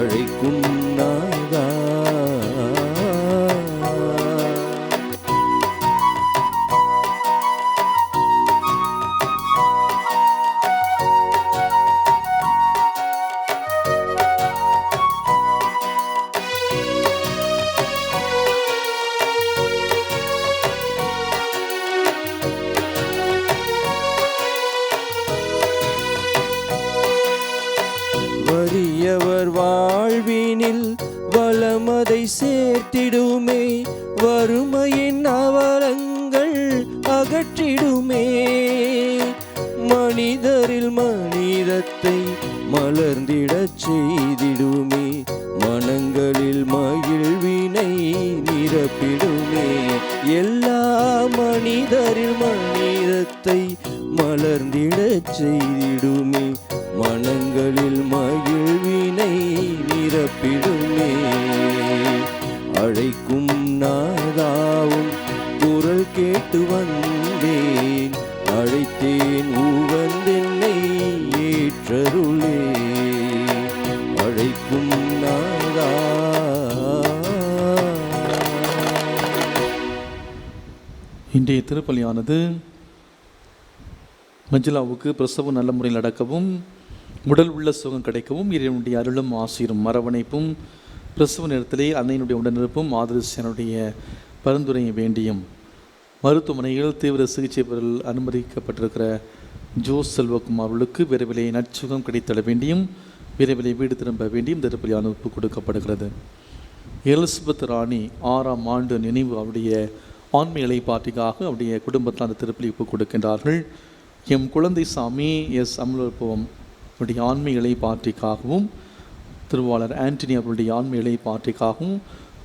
அழைக்கும் நாதா. வறியவர் வாழ்வினில் வளமதை சேர்த்திடுமே, வறுமையின் அவலங்கள் அகற்றிடுமே. மனிதரில் மனிதத்தை மலர்ந்திடச் செய்திடுமே, மனங்களில் மகிழ்வினை நிரப்பிடுமே. எல்லா மனிதரில் மனிதத்தை மலர்ந்திடச் செய்திடுமே, மனங்களில் மகிழ்வினை நிரப்பிடுமே. அழைக்கும் நாதாவும் குரல் கேட்டு வந்தேன், அழைத்தேன் உவந்தென்னை ஏற்றருளே. அழைக்கும் நாதா. இன்றைய திருப்பலியானது மஞ்சுளாவுக்கு பிரசவம் நல்ல முறையில் நடக்கவும், உடல் உள்ள சுகம் கிடைக்கவும், இறைவனுடைய அருளும் ஆசீரும் மரவணைப்பும், பிரசவ நேரத்திலே அன்னையினுடைய உடனிருப்பும் ஆதரிசனுடைய பரிந்துரையை வேண்டியும், மருத்துவமனையில் தீவிர சிகிச்சை பெறல் அனுமதிக்கப்பட்டிருக்கிற ஜோஸ் செல்வகுமார் அவர்களுக்கு விரைவிலே நற்சுகம் கிடைத்திட வேண்டியும், விரைவிலே வீடு திரும்ப வேண்டியும் திருப்பலியான ஒப்புக் கொடுக்கப்படுகிறது. எலிசபெத் ராணி 6ஆம் ஆண்டு நினைவு அவருடைய ஆன்மீக இலைப்பாட்டிக்காக அவருடைய குடும்பத்தில் அந்த திருப்பலி ஒப்புக் கொடுக்கின்றார்கள். எம் குழந்தை சாமி எஸ் அமலோற்பவம் அவருடைய ஆன்மீக இலைப்பாட்டிக்காகவும், திருவாளர் ஆண்டனி அவருடைய ஆன்மீக இலைப்பாட்டிக்காகவும்,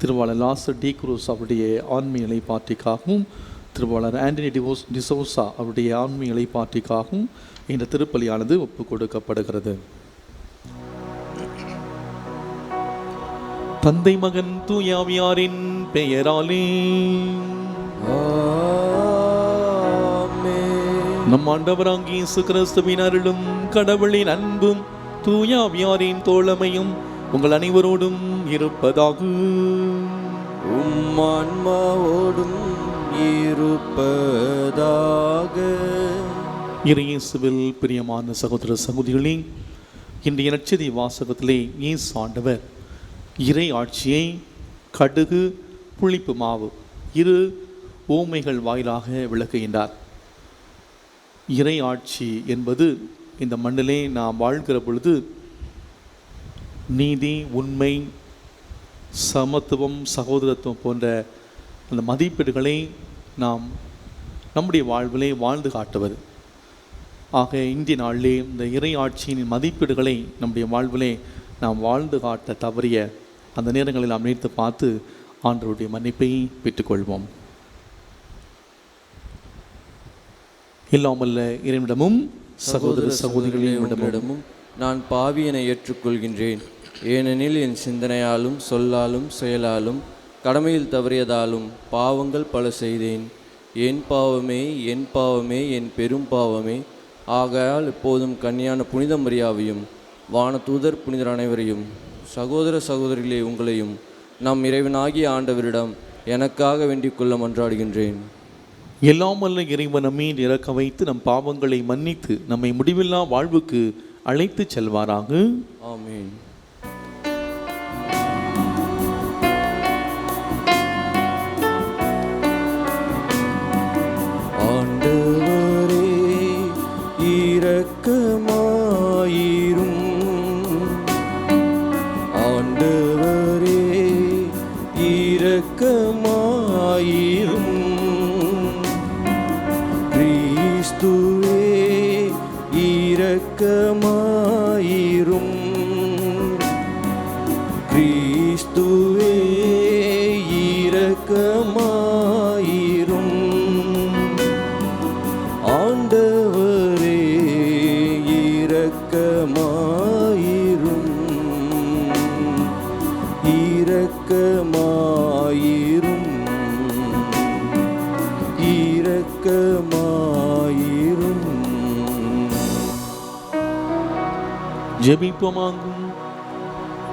திருவாளர் லாசர் டி குரூஸ் அவருடைய ஆன்மீக இலைப்பாட்டிக்காகவும், திருவாளர் ஆண்டனி டிசோசா அவருடைய ஆன்மீக இலைப்பாட்டிக்காகவும் இந்த திருப்பலியானது ஒப்புக் கொடுக்கப்படுகிறது. தந்தை மகன் தூயாவியாரின் பெயராலே நம் ஆண்டவராகிய இயேசு கிறிஸ்துவின் அருளும் கடவுளின் அன்பும் தூயாவியாரின் தோழமையும் உங்கள் அனைவரோடும் இருப்பதாக. ஆன்மாவோடும் இருப்பதாக. இயேசுவில் பிரியமான சகோதர சகோதரிகளே, இன்றைய நற்செய்தி வாசகத்திலே இயேசு ஆண்டவர் இறை ஆட்சியை கடுகு புளிப்பு மாவு இரு ஓமைகள் வாயிலாக விளக்குகின்றார். இறை ஆட்சி என்பது இந்த மண்ணிலே நாம் வாழ்கிற பொழுது நீதி, உண்மை, சமத்துவம், சகோதரத்துவம் போன்ற அந்த மதிப்பீடுகளை நாம் நம்முடைய வாழ்விலே வாழ்ந்து காட்டுவது. ஆக இந்திய நாளிலே இந்த இறை ஆட்சியின் மதிப்பீடுகளை நம்முடைய வாழ்விலே நாம் வாழ்ந்து காட்ட தவறிய அந்த நேரங்களில் நாம் நினைத்து பார்த்து ஆண்டவருடைய மன்னிப்பை பெற்றுக்கொள்வோம். இல்லாமல்ல இறைவனிடமும் சகோதர சகோதரிகளிடமும் நான் பாவியனை ஏற்றுக்கொள்கின்றேன். ஏனெனில் என் சிந்தனையாலும் சொல்லாலும் செயலாலும் கடமையில் தவறியதாலும் பாவங்கள் பல செய்தேன். என் பாவமே என் பாவமே என் பெரும் பாவமே. ஆகையால் எப்போதும் கன்னியான புனித மரியாவையும் வானதூதர் புனிதர் அனைவரையும் சகோதர சகோதரிகளே உங்களையும் நம் இறைவனாகிய ஆண்டவரிடம் எனக்காக வேண்டிக் கொள்ள மன்றாடுகின்றேன். எல்லாமல்ல இறைவன் நம்மீது இறக்க வைத்து நம் பாவங்களை மன்னித்து நம்மை முடிவில்லா வாழ்வுக்கு அழைத்து செல்வாராக. ஆமென். ஆண்டவரே இரக்கமாயிரும். ஆண்டவரே இரக்கமாயிரும். கிறிஸ்துவே இரக்கமாயிரும். கிறிஸ்துவே இரக்கமாயிரும். ஆண்டவரே இரக்கமாயிரும். இரக்கமாயிரும். இரக்கமாயிரும். ஜெபிப்போமாகும்.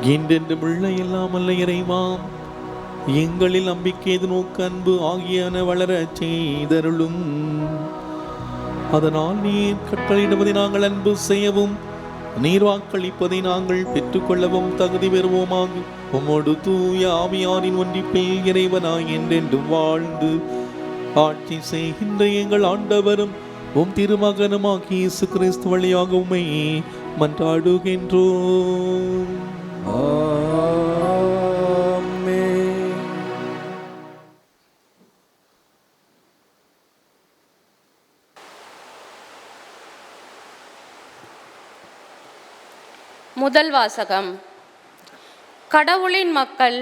என்றென்றும் உள்ள இல்லாமல் இறைவாம் எங்களில் நம்பிக்கை நோக்கு அன்பு ஆகியன வளரச் செய்தருளும். அதனால் நீர் கட்டளையிடுவதை நாங்கள் அன்பு செய்யவும் நீர் வாக்களிப்பதை நாங்கள் பெற்றுக்கொள்ளவும் தகுதி பெறுவோமாக. உம்மோடு தூய ஆவியாரின் ஒன்றிப்பில் இறைவனாய் என்றென்றும் வாழ்ந்து ஆட்சி செய்கின்ற எங்கள் ஆண்டவரும் உம் திருமகனுமாகி இயேசு கிறிஸ்து வழியாக உம்மை மன்றாடுகின்றோம். முதல் வாசகம். கடவுளின் மக்கள்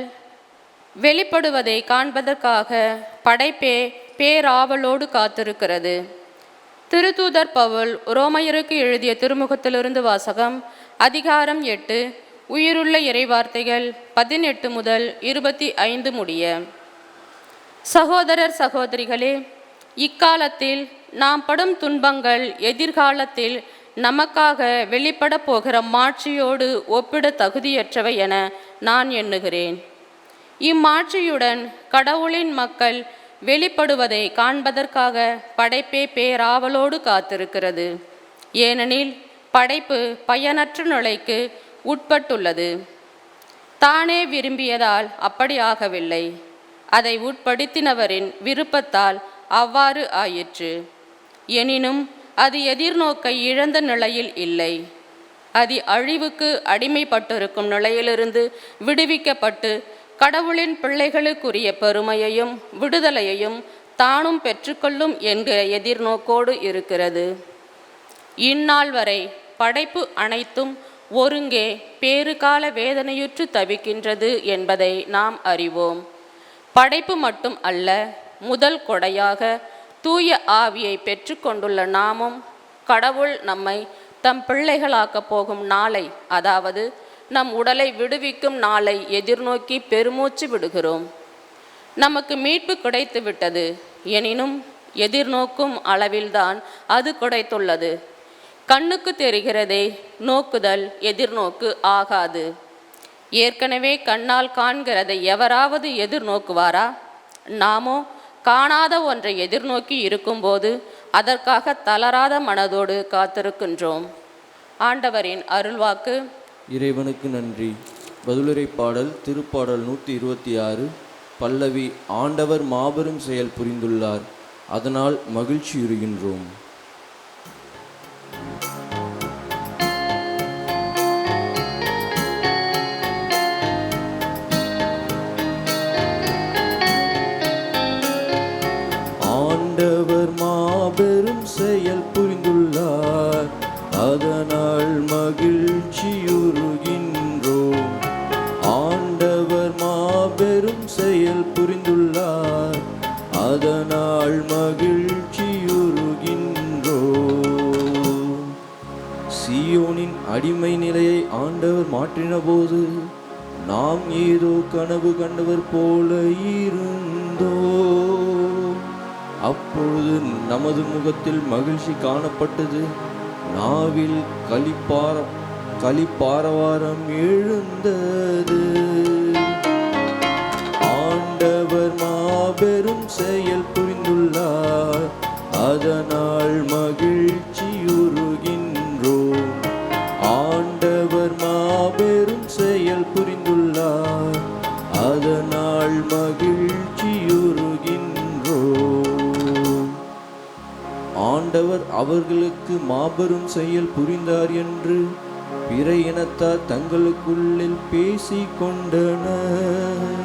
வெளிப்படுவதை காண்பதற்காக படைப்பே பேராவலோடு காத்திருக்கிறது. திருத்தூதர் பவுல் ரோமையருக்கு எழுதிய திருமுகத்திலிருந்து வாசகம். அதிகாரம் 8, உயிருள்ள இறைவார்த்தைகள் 18 முதல் 25 முடிய. சகோதரர் சகோதரிகளே, இக்காலத்தில் நாம் படும் துன்பங்கள் எதிர்காலத்தில் நமக்காக வெளிப்பட போகிற மாட்சியோடு ஒப்பிட தகுதியற்றவை என நான் எண்ணுகிறேன். இம்மாட்சியுடன் கடவுளின் மக்கள் வெளிப்படுவதை காண்பதற்காக படைப்பே பேராவலோடு காத்திருக்கிறது. ஏனெனில் படைப்பு பயனற்ற நிலைக்கு உட்பட்டுள்ளது. தானே விரும்பியதால் அப்படி ஆகவில்லை, அதை உட்படுத்தினவரின் விருப்பத்தால் அவ்வாறு ஆயிற்று. எனினும் அது எதிர்நோக்கை இழந்த நிலையில் இல்லை. அது அழிவுக்கு அடிமைப்பட்டிருக்கும் நிலையிலிருந்து விடுவிக்கப்பட்டு கடவுளின் பிள்ளைகளுக்குரிய பெருமையையும் விடுதலையையும் தானும் பெற்றுக்கொள்ளும் என்கிற எதிர்நோக்கோடு இருக்கிறது. இந்நாள் வரை படைப்பு அனைத்தும் ஒருங்கே பேறுகால வேதனையுற்று தவிக்கின்றது என்பதை நாம் அறிவோம். படைப்பு மட்டும் அல்ல, முதல் கொடையாக தூய ஆவியை பெற்றுக்கொண்டுள்ள நாமும் கடவுள் நம்மை தம் பிள்ளைகளாக்கப் போகும் நாளை, அதாவது நம் உடலை விடுவிக்கும் நாளை எதிர்நோக்கி பெருமூச்சு விடுகிறோம். நமக்கு மீட்பு கிடைத்து விட்டது. எனினும் எதிர்நோக்கும் அளவில்தான் அது கிடைத்துள்ளது. கண்ணுக்கு தெரிகிறதே நோக்குதல் எதிர்நோக்கு ஆகாது. ஏற்கனவே கண்ணால் காண்கிறதை எவராவது எதிர்நோக்குவாரா? நாமோ காணாத ஒன்றை எதிர்நோக்கி இருக்கும்போது அதற்காக தளராத மனதோடு காத்திருக்கின்றோம். ஆண்டவரின் அருள்வாக்கு. இறைவனுக்கு நன்றி. பதிலுரை பாடல் திருப்பாடல் 126 பல்லவி. ஆண்டவர் மாபெரும் செயல் புரிந்துள்ளார், அதனால் மகிழ்ச்சியுறுகின்றோம். ஆண்டவர் மாபெரும் செயல் புரிந்துள்ளார், அதனால் மகிழ்ச்சியுறுகின்றோம். ஆண்டவர் மாபெரும் செயல் புரிந்துள்ளார், அதனால் மகிழ்ச்சியுறுகின்றோம். சீயோனின் அடிமை நிலையை ஆண்டவர் மாற்றின போது நாம் ஏதோ கனவு கண்டவர் போல இருந்தோம். அப்பொழுது நமது முகத்தில் மகிழ்ச்சி காணப்பட்டது, நாவில் களிப்பாரவாரம் எழுந்தது. ஆண்டவர் மாபெரும் செயல் புரிந்துள்ளார், அதனால் மகிழ்ச்சியுறுகின்றோம். ஆண்டவர் மாபெரும் செயல் புரிந்துள்ளார், அதனால் மகிழ்ச்சியுறுகின்றோம். ஆண்டவர் அவர்களுக்கு மாபெரும் செயல் புரிந்தார் என்று பிற இனத்தார் தங்களுக்குள்ளில் பேசிக் கொண்டனர்.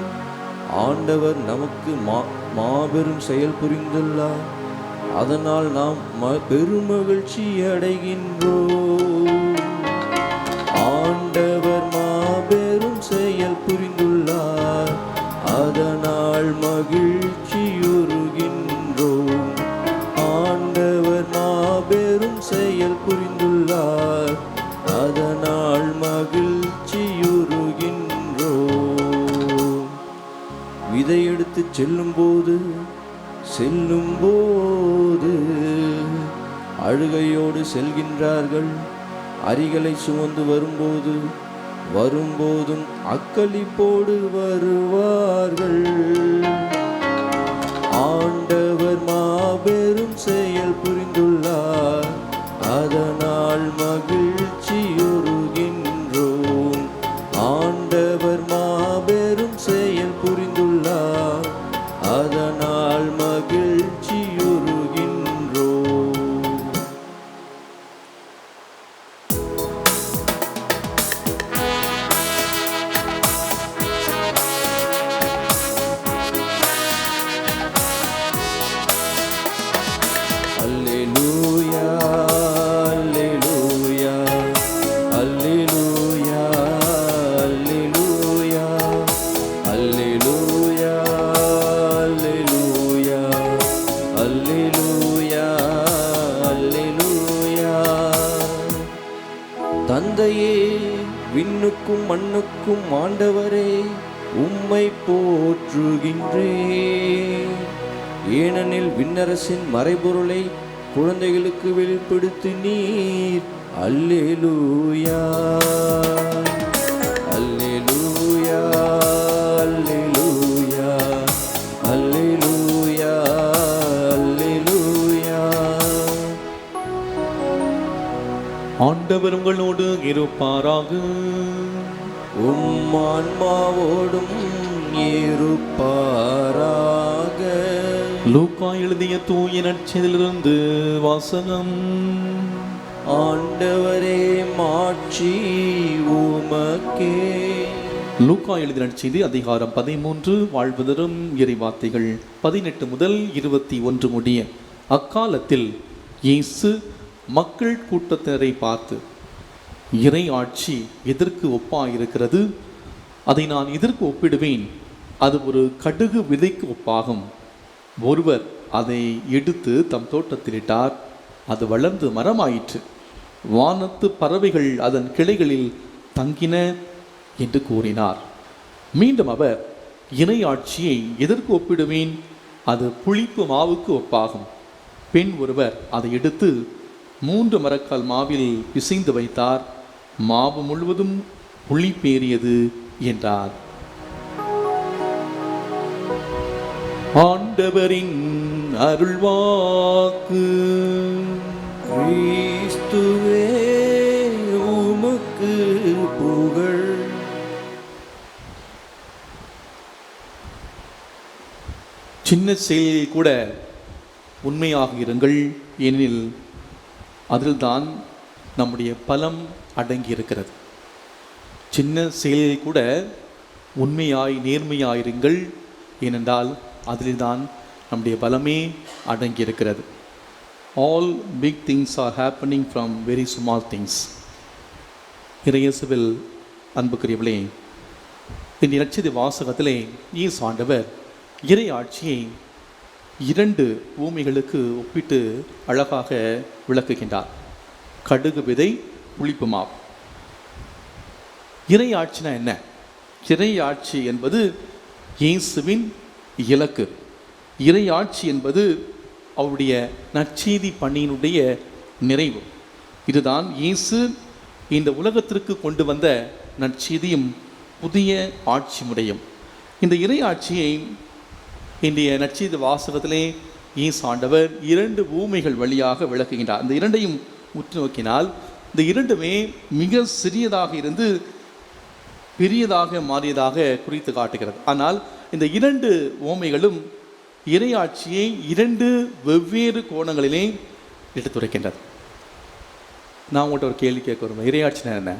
ஆண்டவர் நமக்கு மாபெரும் செயல் புரிந்துள்ளார், அதனால் நாம் பெருமகிழ்ச்சி அடைகின்றோம். ஆண்டவர் மாபெரும் செயல் புரிந்துள்ளார், அதனால் மகிழ்ச்சியுறுகின்றோம். ஆண்டவர் மாபெரும் செயல் புரிந்துள்ளார், அதனால் மகிழ்ச்சியுறுகின்றோம். விதை எடுத்து செல்லும் போது அழுகையோடு செல்கின்றார்கள். அரிகளை சுமந்து வரும்போது வரும்போதும் அக்களிப்போடு வருவார்கள். ஆண்டவர் மாபெரும் செயல் புரிந்துள்ளார், அதனால் மகிழ்ச்சியுறுகின்றோம். ஆண்டவர் மாபெரும் செயல் புரிந்துள்ளார், அதனால் மகிழ்ச்சியுறுகின்றோம். அல்லேலூயா, அல்லேலூயா, அல்லேலூயா, அல்லேலூயா, அல்லேலூயா, அல்லேலூயா, அல்லேலூயா, அல்லேலூயா. தந்தையே, விண்ணுக்கும் மண்ணுக்கும் ஆண்டவரே, உம்மை போற்றுகின்றேன். ஏனெனில் விண்ணரசின் மறைபொருளை குழந்தைகளுக்கு வெளிப்படுத்தினீர். அல்லேலூயா, அல்லேலூயா, அல்லேலூயா, அல்லேலூயா, அல்லேலூயா. ஆண்டவர் உங்களோடு இருப்பாராக. உம் ஆன்மாவோடும் இருப்பாராக. லூக்கா எழுதிய தூய நற்செய்தியிலிருந்து வாசகம். ஆண்டவரே, மாட்சி உமக்கே. லூக்கா எழுதிய நற்செய்தி அதிகாரம் 13. வாழ்வு தரும் இறைவார்த்தைகள் 18 முதல் 21 முடிய. அக்காலத்தில் இயேசு மக்கள் கூட்டத்தினரை பார்த்து, இறை ஆட்சி எதற்கு ஒப்பாயிருக்கிறது? அதை நான் எதற்கு ஒப்பிடுவேன்? அது ஒரு கடுகு விதைக்கு ஒப்பாகும். ஒருவர் அதை எடுத்து தம் தோட்டத்தில் இட்டார். அது வளர்ந்து மரமாயிற்று. வானத்து பறவைகள் அதன் கிளைகளில் தங்கின என்று கூறினார். மீண்டும் அவர், இறை ஆட்சியை எதற்கு ஒப்பிடுவேன்? அது புளிப்பு மாவுக்கு ஒப்பாகும். பெண் ஒருவர் அதை எடுத்து 3 மரக்கால் மாவில் பிசைந்து வைத்தார். மாவு முழுவதும் புளிப்பேறியது என்றார். ஆண்டவரின் அருள்வாக்கு. கிறிஸ்துவே, உமக்கு புகழ். சின்ன செயலில் கூட உண்மையாக இருங்கள், ஏனெனில் அதில்தான் நம்முடைய பலம் அடங்கியிருக்கிறது. சின்ன செயலில் கூட உண்மையாய் நேர்மையாயிருங்கள், ஏனென்றால் அதில்தான் நம்முடைய பலமே அடங்கியிருக்கிறது. All big things are happening from very small things. இறையேசுவில் அன்புக்குரியவர்களே, இந்த நற்செய்தி வாசகத்திலே இயேசு ஆண்டவர் இறை ஆட்சியை 2 ஊமைகளுக்கு ஒப்பிட்டு அழகாக விளக்குகின்றார். கடுகு விதை, புளிப்பு மாவு. இறை ஆட்சினா என்ன? இறை ஆட்சி என்பது இயேசுவின் இலக்கு. இறை ஆட்சி என்பது அவருடைய நற்செய்தி பணியினுடைய நிறைவு. இதுதான் இயேசு இந்த உலகத்திற்கு கொண்டு வந்த நற்செய்தியும் புதிய ஆட்சி முறையும். இந்த இறை ஆட்சியை இன்றைய நற்செய்தி வாசகத்திலே இயேசு ஆண்டவர் 2 ஊமைகள் வழியாக விளக்குகின்றார். இந்த 2ஐயும் உற்று நோக்கினால் இந்த 2மே மிக சிறியதாக இருந்து பெரியதாக மாறியதாக குறித்து காட்டுகிறது. ஆனால் இந்த 2 ஊமைகளும் இறையாட்சியை 2 வெவ்வேறு கோணங்களிலே எடுத்துரைக்கின்றது. நான் உங்கள்கிட்ட ஒரு கேள்வி கேட்க வருவேன். இறையாட்சினா என்ன?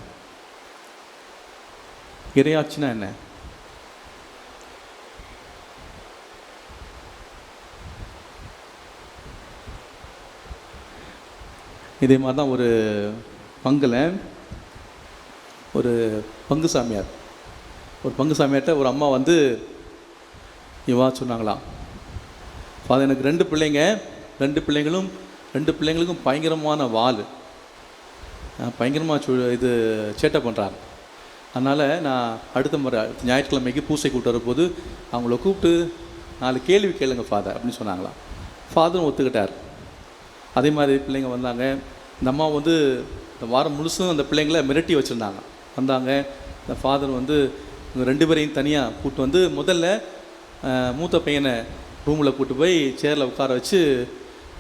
இறையாட்சினா என்ன? இதே மாதிரி தான் ஒரு பங்கில் ஒரு பங்கு சாமியார்கிட்ட ஒரு அம்மா வந்து இவா சொன்னாங்களாம், அது எனக்கு 2 பிள்ளைங்க, 2 பிள்ளைங்களுக்கும் பயங்கரமான வால், பயங்கரமாக இது சேட்டை பண்ணுறாங்க. அதனால் நான் அடுத்த முறை ஞாயிற்றுக்கிழமைக்கு பூசை கூப்பிட்டு வரும்போது அவங்கள கூப்பிட்டு 4 கேள்வி கேளுங்க ஃபாதர் அப்படின்னு சொன்னாங்களாம். ஃபாதரும் ஒத்துக்கிட்டார். அதே மாதிரி பிள்ளைங்க வந்தாங்க. இந்த அம்மா வந்து இந்த வாரம் முழுசும் அந்த பிள்ளைங்களை மிரட்டி வச்சுருந்தாங்க. வந்தாங்க, இந்த ஃபாதர் வந்து இவங்க 2 பேரையும் தனியாக கூப்பிட்டு வந்து முதல்ல மூத்த பையனை ரூமில் கூப்பிட்டு போய் சேரில் உட்கார வச்சு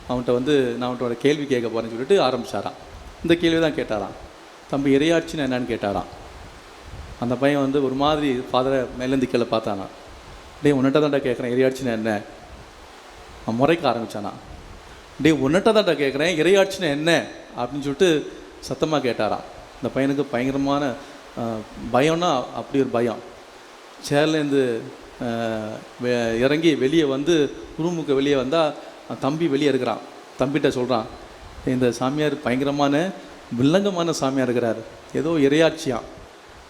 அவன்கிட்ட வந்து நான் அவன்கிட்ட கேள்வி கேட்க போகிறேன்னு சொல்லிட்டு ஆரம்பித்தாராம். இந்த கேள்வி தான் கேட்டாராம், தம்பி இறையாட்சின்னு என்னன்னு கேட்டாராம். அந்த பையன் வந்து ஒரு மாதிரி ஃபாதரை மேலேருந்து கீழே பார்த்தானா, டே உன்னிட்ட தான்டா கேட்குறேன் இறையாட்சின்னு என்ன, அவன் முறைக்க ஆரம்பித்தானா. டே உன்னிட்ட தான்டா கேட்குறேன் இறையாட்சின்னு என்ன அப்படின்னு சொல்லிட்டு சத்தமாக கேட்டாராம். இந்த பையனுக்கு பயங்கரமான பயம்னா அப்படி ஒரு பயம். சேர்லேருந்து இறங்கி வெளியே வந்து ரூமுக்கு வெளியே வந்தால் தம்பி வெளியே இருக்கிறான். தம்பிகிட்ட சொல்கிறான், இந்த சாமியார் பயங்கரமான வில்லங்கமான சாமியார் இருக்கிறார், ஏதோ இறையாட்சியாம்,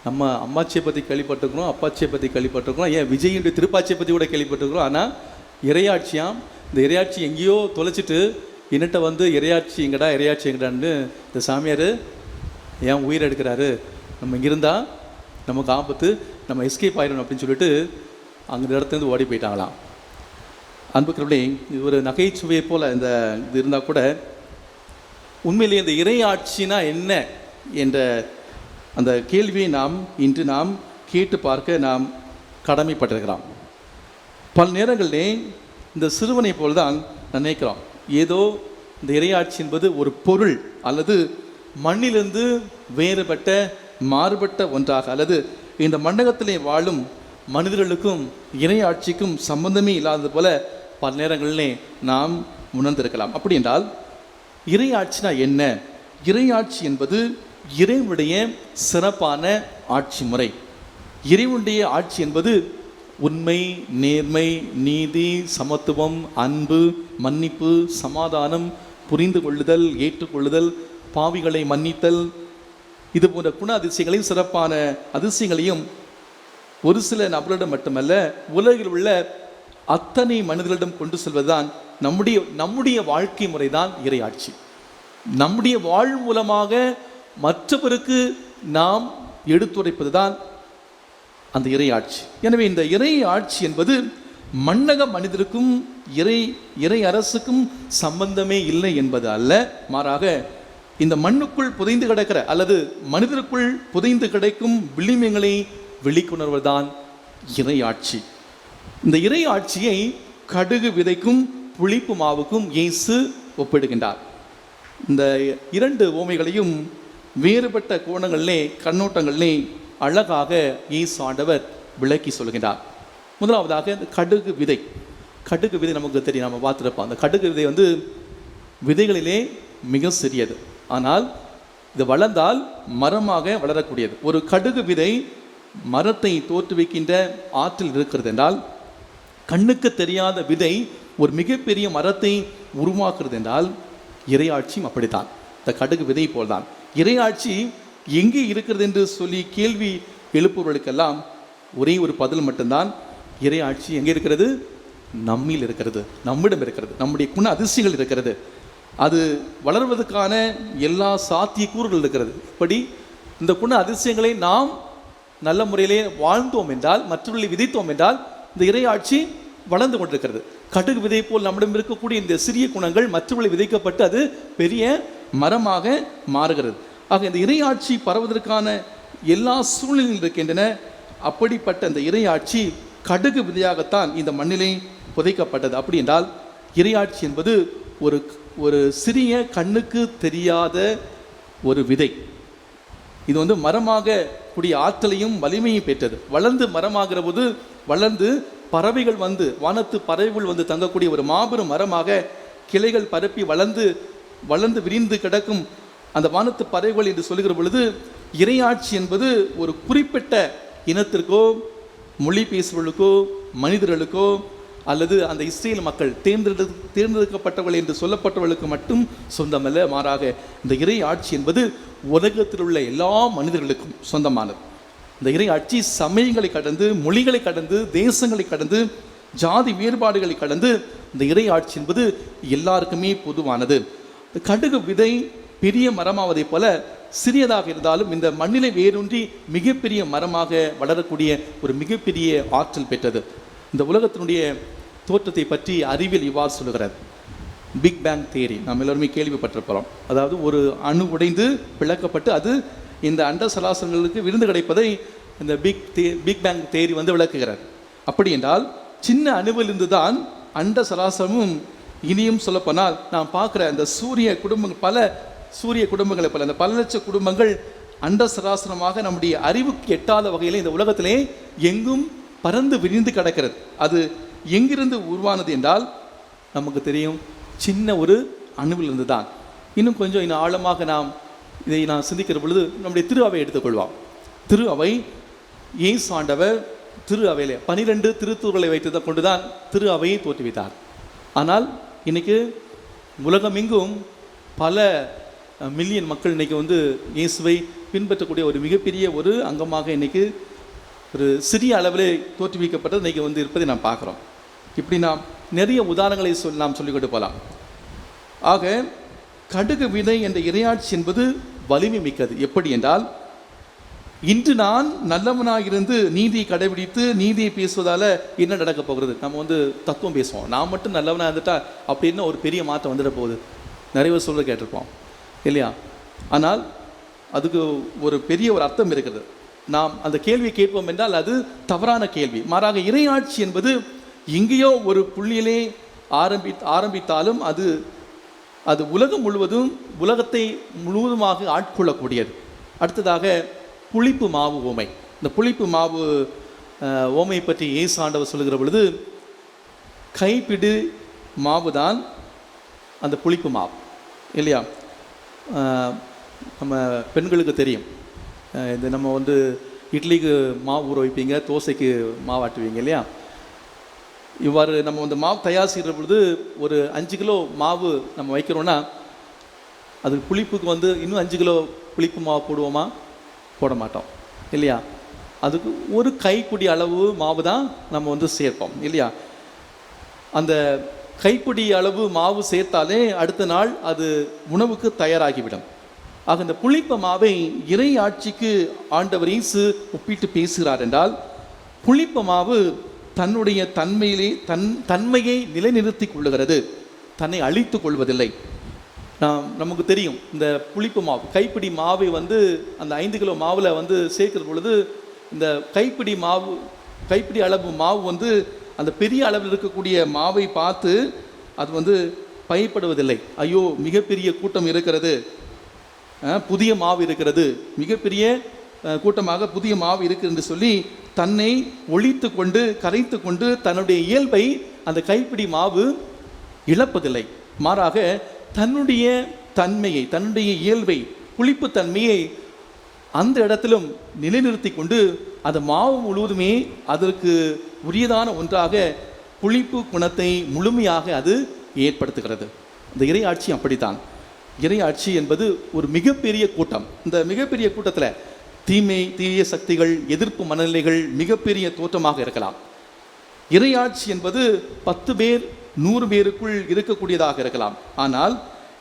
நம்ம அம்மாச்சியை பற்றி கேள்விப்பட்டிருக்கிறோம், அப்பாச்சியை பற்றி கேள்விப்பட்டிருக்கிறோம், ஏன் விஜயுடைய திருப்பாச்சியை பற்றி கூட கேள்விப்பட்டிருக்கிறோம், ஆனால் இறையாட்சியாம், இந்த இறையாட்சி எங்கேயோ தொலைச்சிட்டு என்னட்ட வந்து இறையாட்சி எங்கடா இறையாட்சி எங்கடான்னு இந்த சாமியார் ஏன் உயிர் எடுக்கிறாரு, நம்ம இங்கே இருந்தால் நமக்கு ஆபத்து, நம்ம எஸ்கேப் ஆயிடணும் அப்படின்னு சொல்லிட்டு அங்கே இடத்துலேருந்து ஓடி போயிட்டாங்களாம். அன்புக்கிறவர்களே, இது ஒரு நகைச்சுவையை போல் இந்த இது இருந்தால் கூட உண்மையிலேயே இந்த இறையாட்சினா என்ன என்ற அந்த கேள்வியை இன்று நாம் கேட்டு பார்க்க நாம் கடமைப்பட்டிருக்கிறோம். பல நேரங்களிலே இந்த சிறுவனை போல் தான் நினைக்கிறோம், ஏதோ இந்த இறையாட்சி என்பது ஒரு பொருள் அல்லது மண்ணிலிருந்து வேறுபட்ட மாறுபட்ட ஒன்றாக, அல்லது இந்த மண்டகத்திலே வாழும் மனிதர்களுக்கும் இறையாட்சிக்கும் சம்பந்தமே இல்லாதது போல பல நேரங்களிலே நாம் உணர்ந்திருக்கலாம். அப்படி என்றால் இறையாட்சினா என்ன? இறையாட்சி என்பது இறைவனுடைய சிறப்பான ஆட்சி முறை. இறைவனுடைய ஆட்சி என்பது உண்மை, நேர்மை, நீதி, சமத்துவம், அன்பு, மன்னிப்பு, சமாதானம், புரிந்து கொள்ளுதல், ஏற்றுக்கொள்ளுதல், பாவிகளை மன்னித்தல், இது போன்ற குண அதிசயங்களையும் சிறப்பான அதிசயங்களையும் ஒரு சில நபர்களிடம் மட்டுமல்ல உலகில் உள்ள அத்தனை மனிதர்களிடம் கொண்டு செல்வதுதான் நம்முடைய வாழ்க்கை முறைதான் இறையாட்சி. நம்முடைய வாழ் மூலமாக மற்றவருக்கு நாம் எடுத்துரைப்பது தான் அந்த இறையாட்சி. எனவே இந்த இறையாட்சி என்பது மன்னக மனிதருக்கும் இறை அரசுக்கும் சம்பந்தமே இல்லை என்பது அல்ல, மாறாக இந்த மண்ணுக்குள் புதைந்து கிடக்கிற அல்லது மனிதருக்குள் புதைந்து கிடைக்கும் விளிம்பங்களை வெளிக்கொணர்வதுதான் இறையாட்சி. இந்த இறையாட்சியை கடுகு விதைக்கும் புளிப்பு மாவுக்கும் இயேசு ஒப்பிடுகின்றார். இந்த 2 உவமைகளையும் வேறுபட்ட கோணங்களிலே கண்ணோட்டங்களிலே அழகாக இயேசு ஆண்டவர் விளக்கி சொல்கின்றார். முதலாவதாக இந்த கடுகு விதை. கடுகு விதை நமக்கு தெரியும், நம்ம பார்த்துருப்போம். அந்த கடுகு விதை வந்து விதைகளிலே மிக சிறியது, ஆனால் இது வளர்ந்தால் மரமாக வளரக்கூடியது. ஒரு கடுகு விதை மரத்தை தோற்றுவிக்கின்ற ஆற்றல் இருக்கிறது என்றால், கண்ணுக்கு தெரியாத விதை ஒரு மிகப்பெரிய மரத்தை உருவாக்குறது என்றால், இறையாட்சியும் அப்படித்தான். இந்த கடுகு விதை போல்தான் இறையாட்சி எங்கே இருக்கிறது என்று சொல்லி கேள்வி எழுப்புவர்களுக்கெல்லாம் ஒரே ஒரு பதில் மட்டும்தான், இறையாட்சி எங்கே இருக்கிறது? நம்மில் இருக்கிறது, நம்மிடம் இருக்கிறது, நம்முடைய குண அதிசயங்கள் இருக்கிறது. அது வளர்வதற்கான எல்லா சாத்தியக்கூறுகள் இருக்கிறது. இப்படி இந்த குண அதிசயங்களை நாம் நல்ல முறையிலே வாழ்ந்தோம் என்றால், மற்றவர்களை விதைத்தோம் என்றால், இந்த இறையாட்சி வளர்ந்து கொண்டிருக்கிறது. கடுகு விதை போல் நம்மிடம் இருக்கக்கூடிய இந்த சிறிய குணங்கள் மற்றவர்களை விதைக்கப்பட்டு அது பெரிய மரமாக மாறுகிறது. ஆக இந்த இறையாட்சி பரவுவதற்கான எல்லா சூழ்நிலைகள் இருக்கின்றன. அப்படிப்பட்ட இந்த இறையாட்சி கடுகு விதையாகத்தான் இந்த மண்ணிலே புதைக்கப்பட்டது. அப்படி என்றால் இறையாட்சி என்பது ஒரு சிறிய கண்ணுக்கு தெரியாத ஒரு விதை. இது வந்து மரமாக கூடிய ஆற்றலையும் வலிமையும் பெற்றது. வளர்ந்து மரமாகிற போது வளர்ந்து பறவைகள் வந்து, வானத்து பறவைகள் வந்து தங்கக்கூடிய ஒரு மாபெரும் மரமாக கிளைகள் பரப்பி வளர்ந்து விரிந்து கிடக்கும் அந்த வானத்து பறவைகள் என்று சொல்லுகிற பொழுது, இறையாட்சி என்பது ஒரு குறிப்பிட்ட இனத்திற்கோ மொழி பேசுபவர்களுக்கோ மனிதர்களுக்கோ அல்லது அந்த இஸ்ரேல் மக்கள் தேர்ந்தெடுக்கப்பட்டவர்கள் என்று சொல்லப்பட்டவர்களுக்கு மட்டும் சொந்தமல்ல, மாறாக இந்த இறை ஆட்சி என்பது உலகத்தில் உள்ள எல்லா மனிதர்களுக்கும் சொந்தமானது. இந்த இறை ஆட்சி சமயங்களை கடந்து, மொழிகளை கடந்து, தேசங்களை கடந்து, ஜாதி வேறுபாடுகளை கடந்து இந்த இறை ஆட்சி என்பது எல்லாருக்குமே பொதுவானது. கடுகு விதை பெரிய மரமாவதை போல சிறியதாக இருந்தாலும் இந்த மண்ணிலை வேரூன்றி மிகப்பெரிய மரமாக வளரக்கூடிய ஒரு மிகப்பெரிய ஆற்றல் பெற்றது. இந்த உலகத்தினுடைய தோற்றத்தை பற்றி அறிவியல் இவ்வாறு சொல்லுகிறது. பிக் பேங் தியரி நாம் எல்லோருமே கேள்விப்பட்டிருக்கிறோம். அதாவது ஒரு அணு உடைந்து பிளக்கப்பட்டு அது இந்த அண்ட சராசரங்களுக்கு விருந்து கிடைப்பதை இந்த பிக் பேங் தேரி வந்து விளக்குகிறார். அப்படி என்றால் சின்ன அணுவிலிருந்து தான் அண்ட சராசரமும், இனியும் சொல்லப்போனால் நாம் பார்க்குற இந்த சூரிய குடும்பங்கள், பல சூரிய குடும்பங்களை போல அந்த பல லட்ச குடும்பங்கள் அண்ட சராசரமாக நம்முடைய அறிவுக்கு எட்டாத வகையில் இந்த உலகத்திலே எங்கும் பறந்து விரிந்து கிடக்கிறது. அது எங்கிருந்து உருவானது என்றால் நமக்கு தெரியும், சின்ன ஒரு அணுவிலிருந்து தான். இன்னும் ஆழமாக இதை நான் சிந்திக்கிற பொழுது நம்முடைய திரு அவை எடுத்துக்கொள்வோம். திரு அவை இயேசு ஆண்டவர் திரு அவையிலே 12 திருத்தூர்களை வைத்து கொண்டுதான் திரு அவையை தோற்றுவித்தார். ஆனால் இன்னைக்கு உலகமெங்கும் பல மில்லியன் மக்கள் இன்னைக்கு வந்து இயேசுவை பின்பற்றக்கூடிய ஒரு மிகப்பெரிய ஒரு அங்கமாக இன்னைக்கு ஒரு சிறிய அளவில் தோற்றுவிக்கப்பட்டது இன்னைக்கு வந்து இருப்பதை நாம் பார்க்குறோம். இப்படி நாம் நிறைய உதாரணங்களை நாம் சொல்லிக்கொண்டு போகலாம். ஆக கடுகு விதை என்ற இறையாட்சி என்பது வலிமை மிக்கது. எப்படி என்றால், இன்று நான் நல்லவனாக இருந்து நீதியை கடைபிடித்து நீதியை பேசுவதால் என்ன நடக்க போகிறது? நம்ம வந்து தத்துவம் பேசுவோம், நான் மட்டும் நல்லவனாக இருந்துட்டா அப்படின்னா ஒரு பெரிய மாற்றம் வந்துட போகுது, நிறைய பேர் சொல்ல கேட்டிருப்போம் இல்லையா? ஆனால் அதுக்கு ஒரு பெரிய ஒரு அர்த்தம் இருக்கிறது. நாம் அந்த கேள்வியை கேட்போம் என்றால் அது தவறான கேள்வி. மாறாக இறையாட்சி என்பது எங்கேயோ ஒரு புள்ளியிலே ஆரம்பித்தாலும் அது உலகம் முழுவதும், உலகத்தை முழுவதுமாக ஆட்கொள்ளக்கூடியது. அடுத்ததாக புளிப்பு மாவு ஓமை. இந்த புளிப்பு மாவு ஓமையை பற்றி இயேசு ஆண்டவர் சொல்லுகிற பொழுது, கைப்பிடி மாவு தான் அந்த புளிப்பு மாவு இல்லையா? நம்ம பெண்களுக்கு தெரியும், இந்த நம்ம வந்து இட்லிக்கு மாவு ஊற வைப்பீங்க, தோசைக்கு மாவாட்டுவீங்க இல்லையா? இவ்வாறு நம்ம வந்து மாவு தயார் செய்கிற பொழுது ஒரு 5 கிலோ மாவு நம்ம வைக்கிறோன்னா அதுக்கு புளிப்புக்கு வந்து இன்னும் 5 கிலோ புளிப்பு மாவு போடுவோமா? போட மாட்டோம் இல்லையா? அதுக்கு ஒரு கைப்பிடி அளவு மாவு தான் நம்ம வந்து சேர்ப்போம் இல்லையா? அந்த கைப்பிடி அளவு மாவு சேர்த்தாலே அடுத்த நாள் அது உணவுக்கு தயாராகிவிடும். ஆக இந்த புளிப்ப மாவை இறை ஆட்சிக்கு ஆண்டவர் இயேசு ஒப்பிட்டு பேசுகிறார் என்றால், புளிப்ப மாவு தன்னுடைய தன்மையை நிலைநிறுத்தி கொள்ளுகிறது, தன்னை அழித்து கொள்வதில்லை. நமக்கு தெரியும், இந்த புளிப்பு மாவு கைப்பிடி மாவை வந்து அந்த 5 கிலோ மாவில் வந்து சேர்க்கிற பொழுது இந்த கைப்பிடி அளவு மாவு வந்து அந்த பெரிய அளவில் இருக்கக்கூடிய மாவை பார்த்து அது வந்து பயப்படுவதில்லை. ஐயோ, மிகப்பெரிய கூட்டம் இருக்கிறது, புதிய மாவு இருக்கிறது, மிகப்பெரிய கூட்டமாக புதிய மாவு இருக்குது என்று சொல்லி தன்னை ஒழித்து கொண்டு கரைத்து கொண்டு தன்னுடைய இயல்பை அந்த கைப்பிடி மாவு இழப்பதில்லை. மாறாக தன்னுடைய தன்மையை, தன்னுடைய இயல்பை, புளிப்பு தன்மையை அந்த இடத்திலும் நிலைநிறுத்தி கொண்டு அந்த மாவு முழுவதுமே அதற்கு உரியதான ஒன்றாக புளிப்பு குணத்தை முழுமையாக அது ஏற்படுத்துகிறது. இந்த இறையாட்சி அப்படித்தான். இறையாட்சி என்பது ஒரு மிகப்பெரிய கூட்டம். இந்த மிகப்பெரிய கூட்டத்தில் தீய சக்திகள், எதிர்ப்பு மனநிலைகள் மிகப்பெரிய தோற்றமாக இருக்கலாம். இறையாட்சி என்பது 10 பேர் 100 பேருக்குள் இருக்கக்கூடியதாக இருக்கலாம். ஆனால்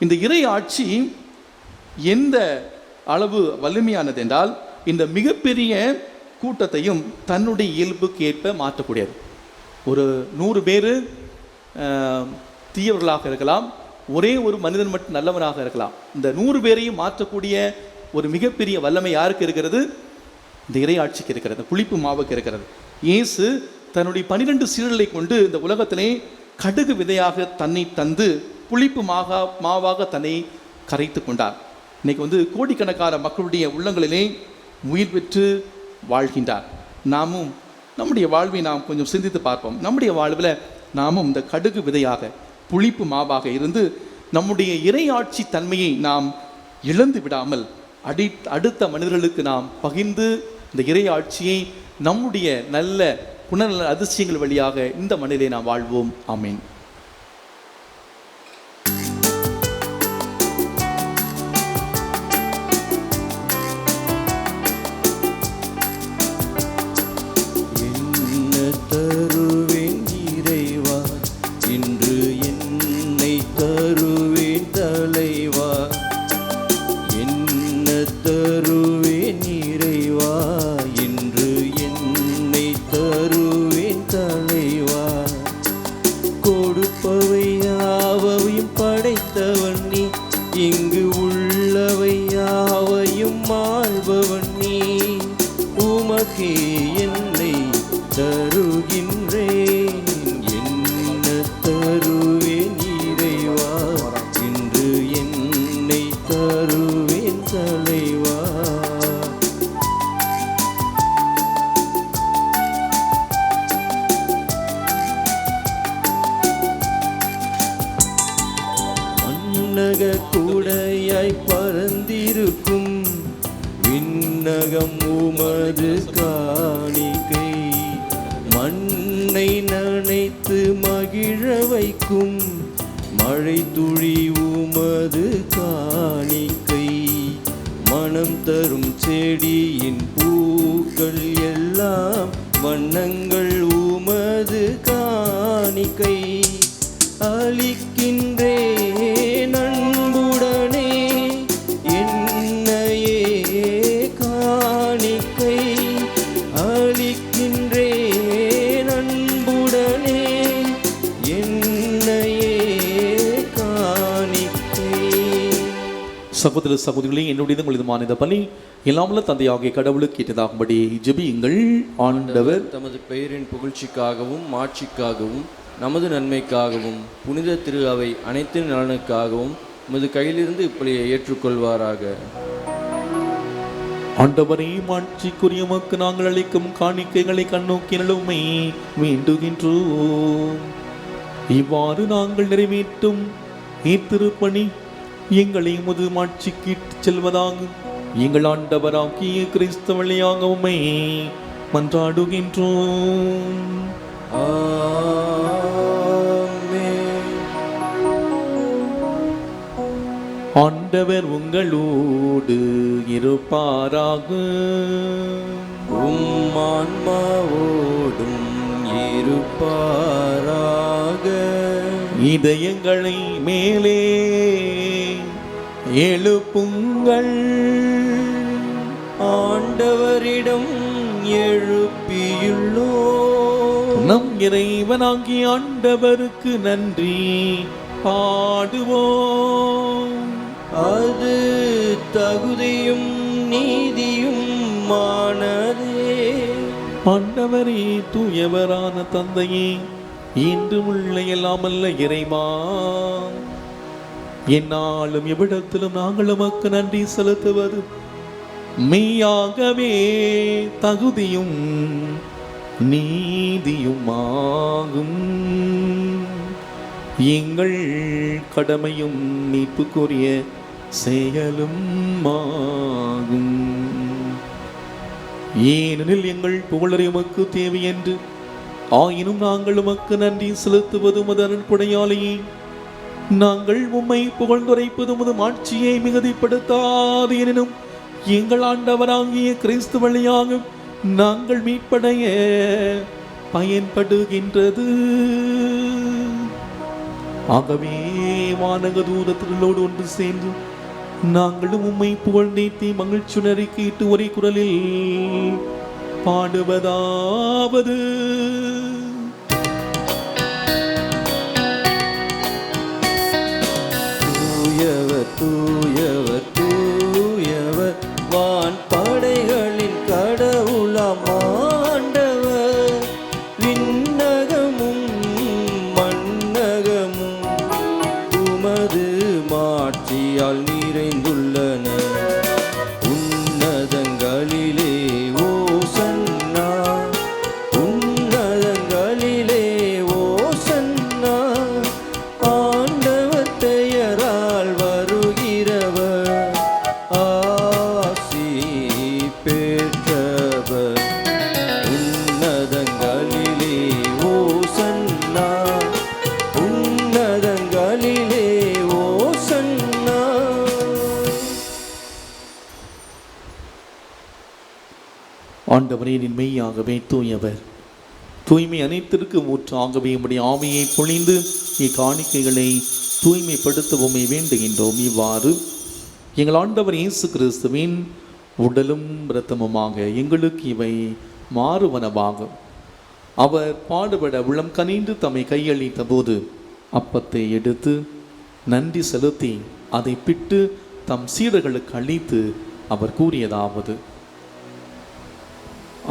இந்த இறையாட்சி எந்த அளவு வலிமையானது என்றால், இந்த மிகப்பெரிய கூட்டத்தையும் தன்னுடைய இயல்புக்கு ஏற்ப மாற்றக்கூடியது. ஒரு 100 பேர் தீயவர்களாக இருக்கலாம், ஒரே ஒரு மனிதன் மட்டும் நல்லவனாக இருக்கலாம். இந்த 100 பேரையும் மாற்றக்கூடிய ஒரு மிகப்பெரிய வல்லமை யாருக்கு இருக்கிறது? இந்த இறையாட்சிக்கு இருக்கிறது, புளிப்பு மாவுக்கு இருக்கிறது. இயேசு தன்னுடைய 12 சீடர்களை கொண்டு இந்த உலகத்திலே கடுகு விதையாக தன்னை தந்து புளிப்பு மாவாக தன்னை கரைத்து கொண்டார். இன்னைக்கு வந்து கோடிக்கணக்கான மக்களுடைய உள்ளங்களிலே உயிர் பெற்று வாழ்கின்றார். நாமும் நம்முடைய வாழ்வை நாம் கொஞ்சம் சிந்தித்து பார்ப்போம். நம்முடைய வாழ்வில் நாமும் இந்த கடுகு விதையாக, புளிப்பு மாவாக இருந்து நம்முடைய இறையாட்சி தன்மையை நாம் இழந்து விடாமல் அடுத்த மனிதர்களுக்கு நாம் பகிர்ந்து இந்த இறையாட்சியை நம்முடைய நல்ல குணநல அதிசயங்கள் வழியாக இந்த மண்ணிலே நாம் வாழ்வோம். ஆமீன். கோடி விண்ணகம் உமது காணிக்கை, மண்ணை நனைத்து மகிழ வைக்கும் மழை துளி உமது காணிக்கை, மனம் தரும் செடியின் பூக்கள் எல்லாம் வண்ணங்கள் உமது காணிக்கை. அளிக்கின்றேன் அன்புடனே என்னையே காணிக்கை, அளிக்கின்றேன் அன்புடனே என்னையே காணிக்கை. சகோதர சகோதரிகளே, என்னுடைய உங்களது இந்த பலி எல்லாமல்ல தந்தையாகிய கடவுளுக்கு கேட்டதாகும்படி ஜெபியுங்கள். ஆண்டவர் தமது பெயரின் புகழ்ச்சிக்காகவும் மாட்சிக்காகவும் நமது நன்மைக்காகவும் புனித திரு அவை அனைத்து நலனுக்காகவும் உமது கையிலிருந்து இப்பலியை ஏற்றுக்கொள்வாராக. ஆண்டவரே, மாட்சிக்குரிய உமக்கு நாங்கள் அளிக்கும் காணிக்கைகளை கண்ணோக்கி நலுமை வேண்டுகின்றோம். இவ்வாறு நாங்கள் நிறைவேற்றும் இத்திருப்பணி எங்களை உமது மாட்சிக்கு இட்டுச் செல்வதாகும். எங்கள் ஆண்டவராகிய கிறிஸ்து வழியாக உம்மை மன்றாடுகின்றோம். ஆண்டவர் உங்களோடு இருப்பாராக. உம் ஆன்மாவோடும் இருப்பாராக. இதயங்களை மேலே எழுப்புங்கள், ஆண்டவரிடம் எழுப்பியுள்ளோம். நம் இறைவனாகிய ஆண்டவருக்கு நன்றி பாடுவோம். அது தகுதியும் நீதியும் மானதே. ஆண்டவரே, தூயவரான தந்தையே, இன்று உள்ள எல்லாமல்ல இறைவா, என்னாலும் எவ்விடத்திலும் நாங்கள் உமக்கு நன்றி செலுத்துவது மெய்யாகவே தகுதியும் நீதியுமாகும். எங்கள் கடமையும் மீட்புக்குரிய செயலும் ஆகும். ஏனெனில் எங்கள் புகழரை உமக்கு தேவை என்று, ஆயினும் நாங்கள் உமக்கு நன்றி செலுத்துவது உமது அருட்கொடையாலேயே. நாங்கள் உம்மை புகழ்ந்துரைப்பது உமது ஆட்சியை மிகுதிப்படுத்தாது. எனினும் எங்கள் ஆண்டவராகிய கிறிஸ்து வழியாக நாங்கள் மீட்படைய பயன்படுகின்றது. ஆகவே வானக தூதத்தினரோடு ஒன்று சேர்ந்து நாங்களும் உம்மை புகழ்ந்தேத்தி மகிழ்ச்சியுணரை கேட்டு ஒரே குரலில் பாடுவதாவது: தூயவர் தூயவர் தூயவர், வான் படைகளின் கடவுளாம் ஆண்டவர். விண்ணகமும் மண்ணகமும் உமது மாட்சியால் நிறைந்துள்ளன. உன்னதங்களிலே ஓசன்னா, உன்னதங்களிலே ஓசன்னா. ஆண்டவர் பெயரால் வருகிறவர் ஆசி பெற்றவர். உன்னதங்களிலே ஓசன்னா, உன்னதங்களிலே ஓசன்னா. ஆண்டவரே, நீர் மெய்யாகவே தூயவர், தூய்மை அனைத்திற்கு ஊற்றாகவே உம்முடைய ஆவியை பொழிந்து இக்காணிக்கைகளை தூய்மைப்படுத்தவுமே வேண்டுகின்றோம். இவ்வாறு எங்கள் ஆண்டவர் இயேசு கிறிஸ்துவின் உடலும் இரத்தமுமாக எங்களுக்கு இவை மாறுவனவாகும். அவர் பாடுபட உளம் கனிந்து தம்மை கையளித்த போது அப்பத்தை எடுத்து நன்றி செலுத்தி அதை பிட்டு தம் சீடர்களுக்கு அளித்து அவர் கூறியதாவது: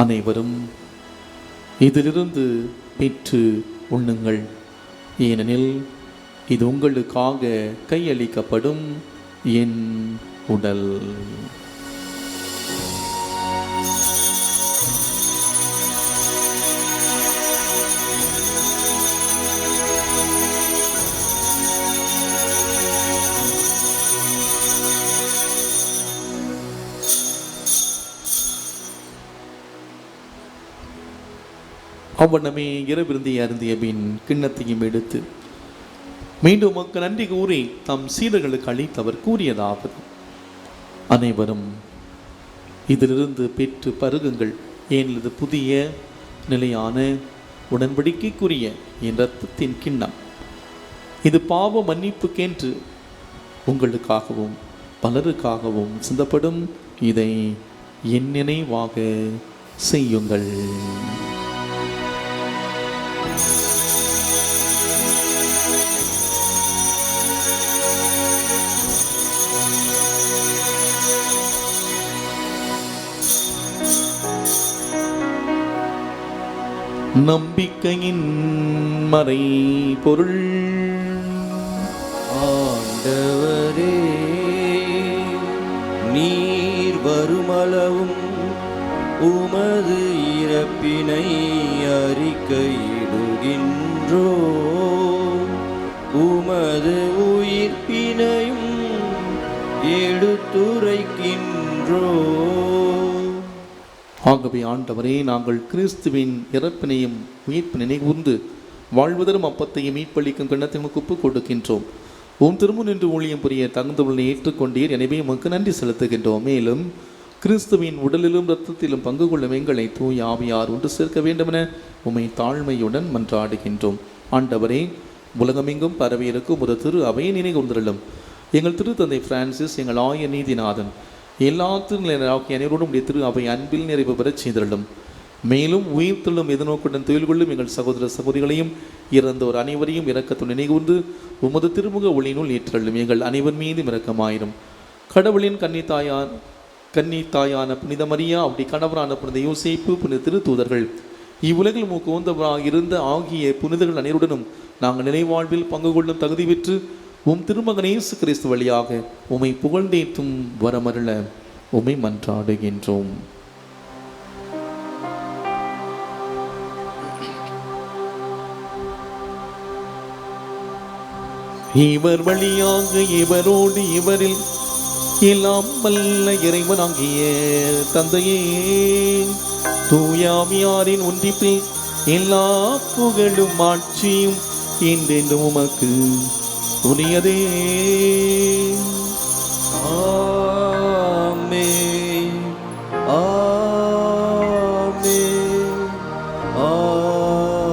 அனைவரும் இதிலிருந்து பெற்று உண்ணுங்கள், ஏனெனில் இது உங்களுக்காக கையளிக்கப்படும் என் உடல். அவ்வண்ணமே இரவிருந்தி அருந்திய பின் கிண்ணத்தையும் எடுத்து மீண்டும் உமக்கு நன்றி கூறி தம் சீடர்களுக்கு அளித்தவர் கூறியதாவது: அனைவரும் இதிலிருந்து பெற்று பருகுங்கள், ஏனது புதிய நிலையான உடன்படிக்கைக்குரிய என் இரத்தத்தின் கிண்ணம். இது பாவ மன்னிப்புக்கென்று உங்களுக்காகவும் பலருக்காகவும் சிந்தப்படும். இதை என் நினைவாக செய்யுங்கள். நம்பிக்கையின் மறை பொருள். ஆண்டவரே, நீர் வருமளவும் உமது இறப்பினை அறிக்கையிடுகின்றோ, உமது உயிர்ப்பினையும் எடுத்துரைக்கின்றோ. ஆகவே ஆண்டவரே, நாங்கள் கிறிஸ்துவின் இறப்பினையும் உயிர்ப்பினை நினைகூர்ந்து வாழ்வதரும் அப்பத்தையும் மீட்பளிக்கும் கிண்ணத்தை ஒப்புக் கொடுக்கின்றோம். உம் திரும்ப நின்று ஊழியம் புரிய தகுந்தவர்களை ஏற்றுக்கொண்டீர், எனவே உமக்கு நன்றி செலுத்துகின்றோம். மேலும் கிறிஸ்துவின் உடலிலும் இரத்தத்திலும் பங்கு கொள்ளும் எங்களை தூய் ஆவியார் ஒன்று சேர்க்க வேண்டுமென உம்மை தாழ்மையுடன் மன்றாடுகின்றோம். ஆண்டவரே, உலகமெங்கும் பரவியிருக்கும் ஒரு திரு அவையை நினைகூர்ந்திருளும். எங்கள் திருத்தந்தை பிரான்சிஸ், எங்கள் ஆய நீதிநாதன், எல்லா திருநிலையாகிய அனைவரோடும் உடைய திரு அவை அன்பில் நிறைவு பெறச் செய்திருளும். மேலும் உயிர்த்தெழும் எதிர்நோக்குடன் தொழில் கொள்ளும் எங்கள் சகோதர சகோதரிகளையும் இறந்தோர் அனைவரையும் இரக்கத்துடன் நினைகூர்ந்து உமது திருமுக ஒளியினுள் ஏற்றள்ளும். எங்கள் அனைவர் மீதும் இரக்கமாயிரும். கடவுளின் கன்னித்தாயான புனித மரியா, அப்படி கணவரான புனித யோசேப்பு, புனித திருத்தூதர்கள், இவ்வுலகில் மூக்குவந்தவராக இருந்த ஆகிய புனிதர்கள் அனைவருடனும் நாங்கள் நினைவாழ்வில் பங்கு கொள்ளும் தகுதி பெற்று உம் திருமகன் இயேசு கிறிஸ்து வழியாக உம்மை புகழ்ந்தேத்தும் வரமருள உம்மை மன்றாடுகின்றோம். இவர் வழியாக இவரோடு இவரில் எல்லாம் வல்ல இறைவனாகிய தந்தையே, தூயாமியாரின் ஒன்றிப்பில் எல்லா புகழும் ஆட்சியும் என்றென்றும் உமக்கு உரியதே. ஆமென், ஆமென், ஆமென்.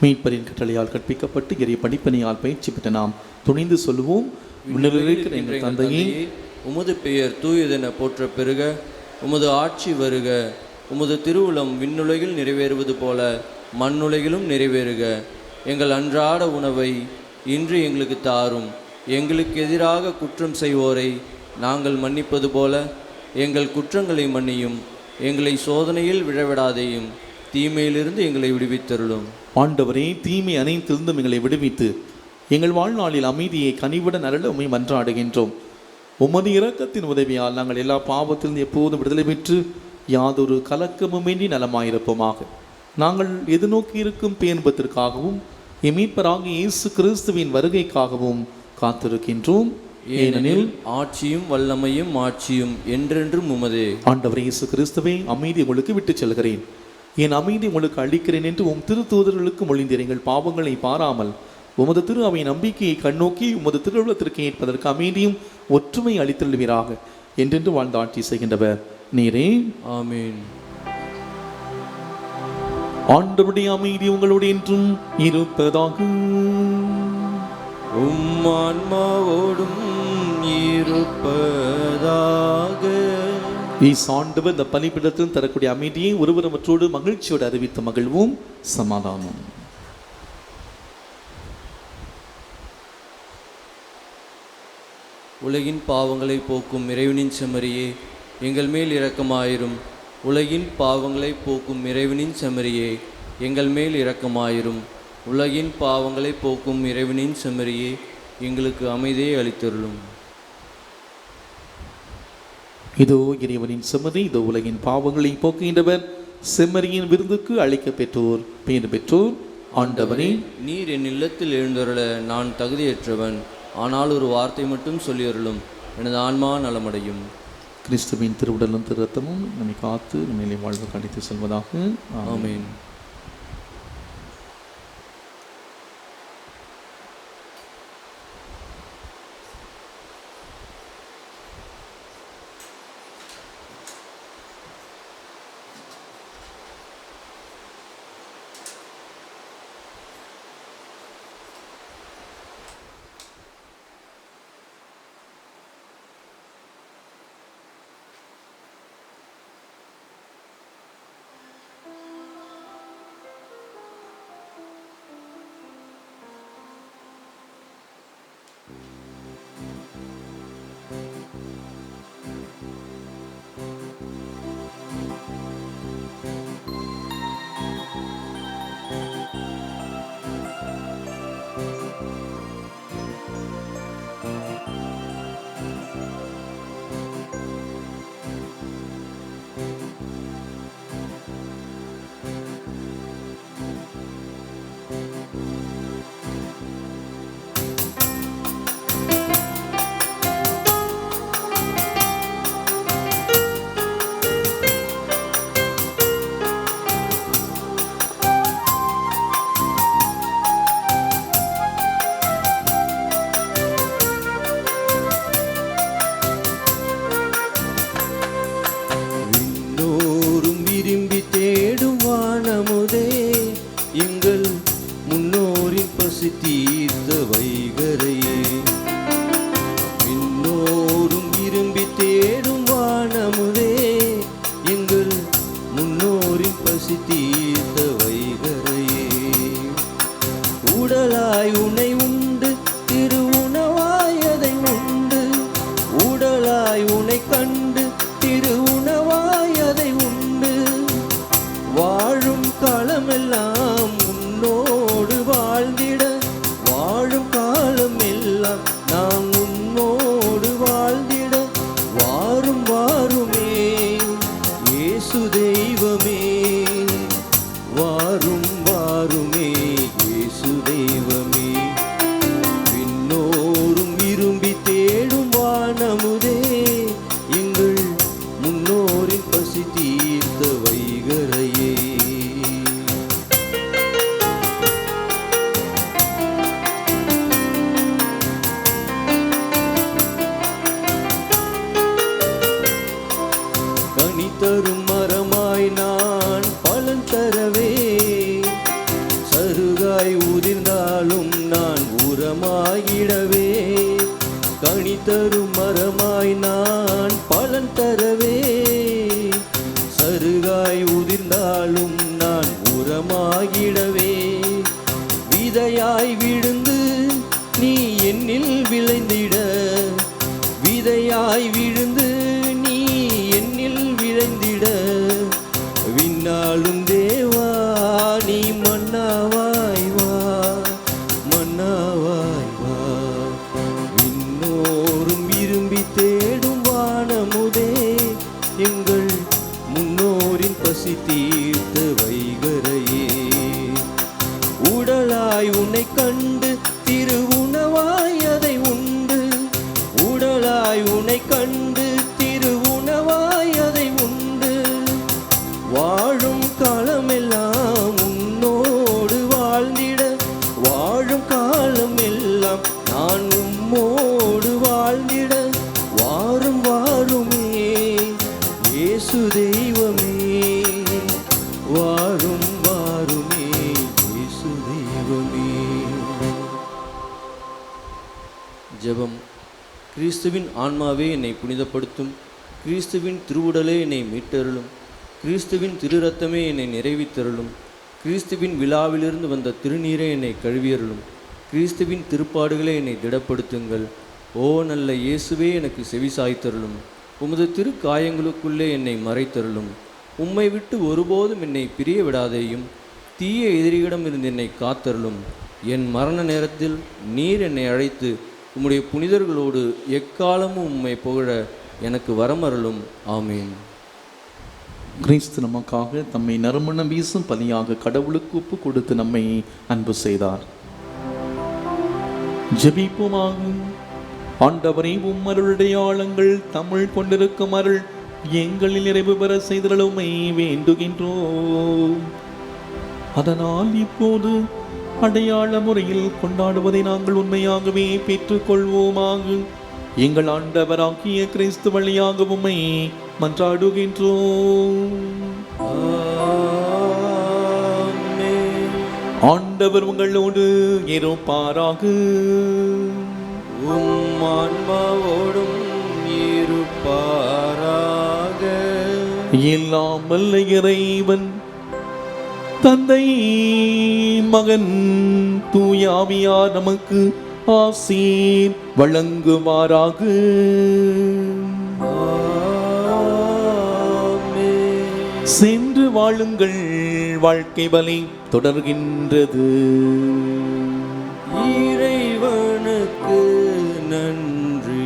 மீட்பரின் கட்டளையால் கற்பிக்கப்பட்டு எரிய படிப்பணியால் பயிற்சி பெற்ற நாம் துணிந்து சொல்லுவோம்: விண்ணுலகில் எங்கள் தந்தையே, உமது பெயர் தூயதென போற்ற பெருக, உமது ஆட்சி வருக, உமது திருவுளம் விண்ணுலகில் நிறைவேறுவது போல மண்ணுலகிலும் நிறைவேறுக. எங்கள் அன்றாட உணவை இன்று எங்களுக்கு தாரும். எங்களுக்கு எதிராக குற்றம் செய்வோரை நாங்கள் மன்னிப்பது போல எங்கள் குற்றங்களை மன்னியும். எங்களை சோதனையில் விழவிடாதேயும், தீமையிலிருந்து எங்களை விடுவித்தருளும். ஆண்டவரே, தீமை அனைத்திலிருந்தும் எங்களை விடுவித்து எங்கள் வாழ்நாளில் அமைதியை கனிவுடன் அருள உம்மை மன்றாடுகின்றோம். உமது இரக்கத்தின் உதவியால் நாங்கள் எல்லா பாவத்திலிருந்து எப்போதும் விடுதலை பெற்று யாதொரு கலக்கமுமின்றி நலமாயிருப்போமாக. நாங்கள் எதிர்நோக்கி இருக்கும் பேன்பத்திற்காகவும் மீட்பராகிய இயேசு கிறிஸ்துவின் வருகைக்காகவும் காத்திருக்கின்றோம். ஏனெனில் ஆட்சியும் வல்லமையும் மாட்சியும் என்றென்றும் உமதே. ஆண்டவர் இயேசு கிறிஸ்துவே, அமைதி உங்களுக்கு விட்டுச் செல்கிறேன், என் அமைதி உங்களுக்கு அளிக்கிறேன் என்று உம் திருத்தூதர்களுக்கு மொழிந்தீர். எங்கள் பாவங்களை பாராமல் உமது திரு அவை நம்பிக்கையை கண்ணோக்கி உமது திருவுளத்திற்கு ஏற்பதற்கு அமைதியும் ஒற்றுமை அளித்தல்வீராக. என்றென்று வாழ்ந்து ஆட்சி செய்கின்றவர் நீரே. ஆமென். ஆண்டவருடைய அமைதி உங்களோடு என்றும் இருப்பதாக. உம் ஆன்மாவோடும் இருப்பதாக. ஆண்டவர் இந்த பலிபீடத்தில் தரக்கூடிய அமைதியை ஒருவர் மற்றோடு மகிழ்ச்சியோடு அறிவித்து மகிழ்வோம். சமாதானம். உலகின் பாவங்களை போக்கும் இறைவனின் செம்மறியே, எங்கள் மேல் இரக்கமாயிரும். உலகின் பாவங்களை போக்கும் இறைவனின் செம்மறியே, எங்கள் மேல் இரக்கமாயிரும். உலகின் பாவங்களை போக்கும் இறைவனின் செம்மறியே, எங்களுக்கு அமைதியை அளித்தருளும். இதோ இறைவனின் செம்மறி, இதோ உலகின் பாவங்களை போக்குகின்றவர். செம்மறியின் விருந்துக்கு அழைக்க பெற்றோர் பேறு பெற்றோர். ஆண்டவரே, நீர் என் இல்லத்தில் எழுந்தருள நான் தகுதியற்றவன். ஆனால் ஒரு வார்த்தை மட்டும் சொல்லியருளும், எனது ஆன்மா நலமடையும். கிறிஸ்துவின் திருவுடலும் திரு ரத்தமும் நம்மை காத்து நம்மை வாழ்வு அழைத்து செல்வதாக. ஆமென். ஜெபம். கிறிஸ்துவின் ஆன்மாவே என்னை புனிதப்படுத்தும். கிறிஸ்துவின் திருவுடலே என்னை மீட்டருளும். கிறிஸ்துவின் திரு ரத்தமே என்னை நிறைவித்தருளும். கிறிஸ்துவின் விழாவிலிருந்து வந்த திருநீரே என்னை கழுவியருளும். கிறிஸ்துவின் திருப்பாடுகளே என்னை திடப்படுத்துங்கள். ஓ நல்ல இயேசுவே, எனக்கு செவிசாய்த்தருளும். உமது திருக்காயங்களுக்குள்ளே என்னை மறைத்தருளும். உம்மை விட்டு ஒருபோதும் என்னை பிரிய விடாதேயும். தீய எதிரியிடம் இருந்து என்னை காத்தருளும். என் மரண நேரத்தில் நீர் என்னை அழைத்து உம்முடைய புனிதர்களோடு எக்காலமும் உம்மை புகழ எனக்கு வரமருளும். ஆமீன். கிறிஸ்து நமக்காக தம்மை நறுமணம் வீசும் பலியாக கடவுளுக்கு ஒப்பு கொடுத்து நம்மை அன்பு செய்தார். ஜெபிப்போமாக. ஆண்டவரே, உம் அருளுடையாளங்கள் தமிழ் கொண்டிருக்கும் அருள் எங்களில் நிறைவு பெற செய்தலுமை வேண்டுகின்றோம். அதனால் இப்போது அடையாள முறையில் கொண்டாடுவதை நாங்கள் உண்மையாகவே பெற்றுக்கொள்வோமாக. எங்கள் ஆண்டவராகிய கிறிஸ்து வழியாக உம்மை மன்றாடுகின்றோம். ஆண்டவர் உங்களோடு இருப்பாராக. உம் ஆன்மாவோடும் இருப்பாராக. எல்லாம் வல்ல இறைவன் தந்தை, மகன், தூயாவியார் நமக்கு ஆசீர் வழங்குவாராக. சென்று வாழுங்கள், வாழ்க்கை பலி தொடர்கின்றது. இறைவனுக்கு நன்றி.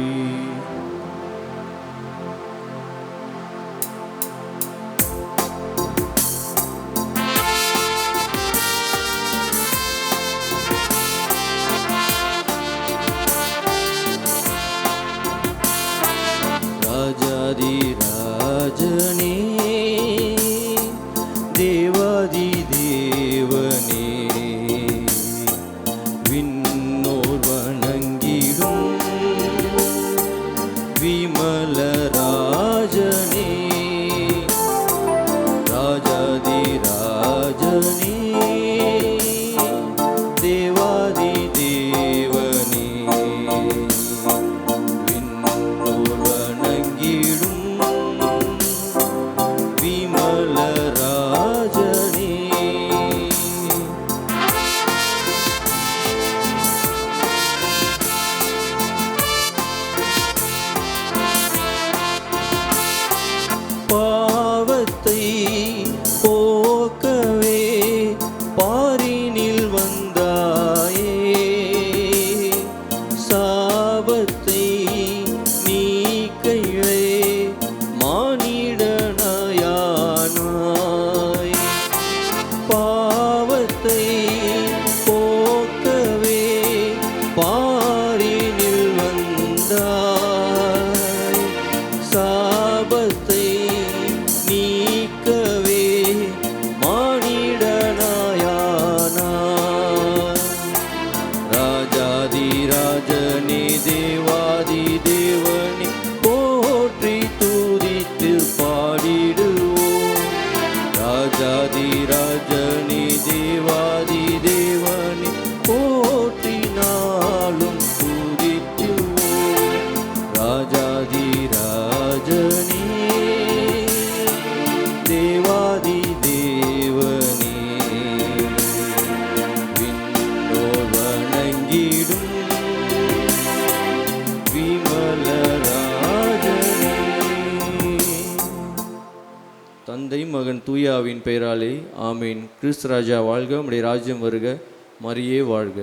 ராஜாதி ராஜனே, தேவாதி தேவனே, விண்ணோர் வணங்கிடும் விமல ராஜனே, ராஜாதி ராஜனே, தேவாதி தேவனே, விண்ணோர் வணங்கிடும் விமல ராஜனே. பாவத்தை போக்கவே பாரினில் வந்தாயே, சாபத்தை நீக்கையே மானிடனாயானாய். பாவத்தை போக்கவே பாரினில் வந்தாய், சாபத்தை நீக்கவே மானிடனாயானாய். ராஜாதி ராஜனே, தேவாதி தேவனே, போற்றி துதித்து பாடிடுவோம். ராஜாதி ராஜனே, தேவாதி தேவனே, போற்றி நாளும் துதித்துவோம். ராஜாதி ராஜனே, தேவாதி தேவனே, விண்ணோர் வணங்கிடும் விமல ராஜனே. தந்தை, மகன், தூயாவின் பெயராலே ஆமீன். கிறிஸ்து ராஜா வாழ்க. உம்முடைய ராஜ்யம் வருக. மரியே வாழ்க.